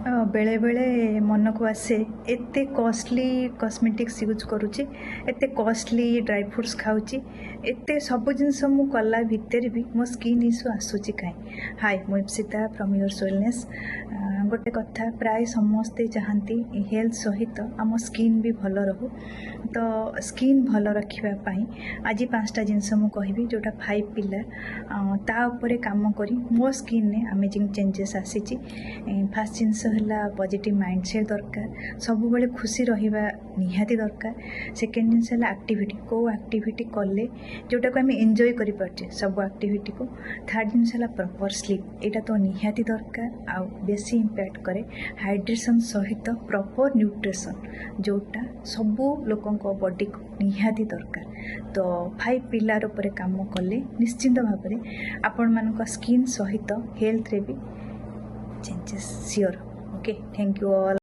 बेले बेले मन को आसे एते कॉस्टली कॉस्मेटिक्स यूज करुच्ची एते कॉस्टली ड्राई फ्रूट्स खाऊची एते सब जिनस मु कला भितर भी मो स्किन इश्यू आसूची कहीं। हाय मु इप्सिता फ्रॉम योर वेलनेस। गोटे कथा प्राय समस्ते चाहती हेल्थ सहित आम स्किन भी भल रहू। तो स्किन भल रखापी आज 5टा जिनस मु कहबी जोटा 5 पिलर ता उपरे काम करी मो स्किन ने अमेजिंग चेंजेस आसी। फास्ट जिनस है पॉजिटिव माइंडसेट दरकार, सब बेले खुशी रहिबा निहाती दरकार। सेकेंड जिनस है एक्टिविटी, को एक्टिविटी कले जोटा को आम एंजॉय करि पारछे सब एक्टिविटी को। थर्ड जिनस है प्रॉपर स्लीप, एटा तो निहाती दरकार। आ बेसी इम्पैक्ट करे हाइड्रेशन सहित प्रॉपर न्यूट्रिशन जोटा सबू लोकंक बॉडी को निहाती दरकार। तो 5 पिलर उपरे काम कले निश्चिंत भाव में आपण मानक स्किन सहित हेल्थ रे भी changes sure. Okay, thank you all.